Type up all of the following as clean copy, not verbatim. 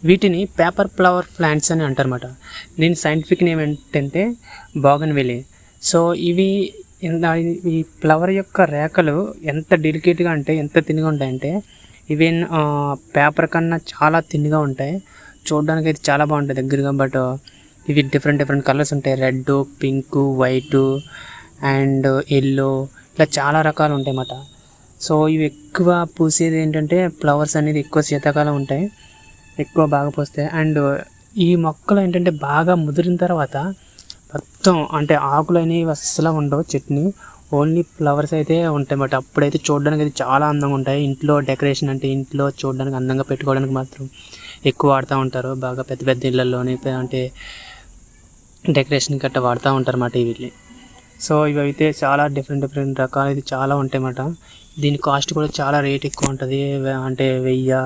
వీటిని paper flower plants అని అంటారన్నమాట. దీని సైంటిఫిక్ నేమ్ ఏంటంటే బోగన్విల్లే. సో ఇవి ఈ ఫ్లవర్ యొక్క రేఖలు ఎంత డెలికేట్గా అంటే ఎంత తిన్నగా ఉంటాయంటే ఈవెన్ పేపర్ కన్నా చాలా తిన్నగా ఉంటాయి. చూడడానికి అయితే చాలా బాగుంటాయి దగ్గరగా. బట్ ఇవి డిఫరెంట్ కలర్స్ ఉంటాయి. Red, pink, white and yellow, ఇట్లా చాలా రకాలు ఉంటాయి అన్నమాట. సో ఇవి ఎక్కువ పూసేది ఏంటంటే ఫ్లవర్స్ అనేది ఎక్కువ శీతాకాలం ఉంటాయి, ఎక్కువ బాగా పూస్తాయి. అండ్ ఈ మొక్కలు ఏంటంటే బాగా ముదిరిన తర్వాత మొత్తం అంటే ఆకులు అనేవి అస్సలు ఉండవు, చట్నీ ఓన్లీ ఫ్లవర్స్ అయితే ఉంటాయి అన్నమాట. అప్పుడైతే చూడడానికి అయితే చాలా అందంగా ఉంటాయి. ఇంట్లో డెకరేషన్ అంటే ఇంట్లో చూడడానికి అందంగా పెట్టుకోవడానికి మాత్రం ఎక్కువ వాడుతూ ఉంటారు. బాగా పెద్ద పెద్ద ఇళ్ళల్లోని అంటే డెకరేషన్ గట్రా వాడుతూ ఉంటారు అన్నమాట వీటిని. సో ఇవి అయితే చాలా డిఫరెంట్ రకాలు అయితే చాలా ఉంటాయి అన్నమాట. దీని కాస్ట్ కూడా చాలా రేట్ ఎక్కువ ఉంటుంది. అంటే 1000,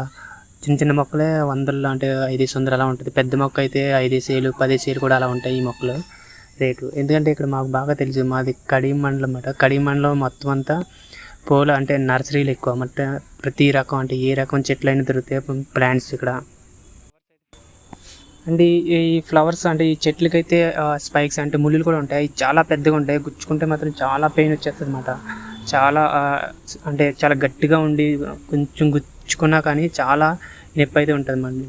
చిన్న మొక్కలే 100 అంటే 500 అలా ఉంటుంది. పెద్ద మొక్క అయితే 5,000, 10,000 కూడా అలా ఉంటాయి ఈ మొక్కలు రేటు. ఎందుకంటే ఇక్కడ మాకు బాగా తెలుసు, మాది కడియం మండలం అన్నమాట. కడియం మండలం మొత్తం అంతా పూల అంటే నర్సరీలు ఎక్కువ అన్నమాట. ప్రతి రకం అంటే ఏ రకం చెట్లు అయినా దొరుకుతాయి ప్లాంట్స్ ఇక్కడ. అండ్ ఈ ఫ్లవర్స్ అంటే ఈ చెట్లకైతే స్పైక్స్ అంటే ముళ్ళులు కూడా ఉంటాయి. చాలా పెద్దగా ఉంటాయి, గుచ్చుకుంటే మాత్రం చాలా పెయిన్ వచ్చేస్తుంది అన్నమాట. చాలా అంటే చాలా గట్టిగా ఉండి కొంచెం గుచ్చుకున్నా కానీ చాలా నొప్పి అయితే ఉంటుంది.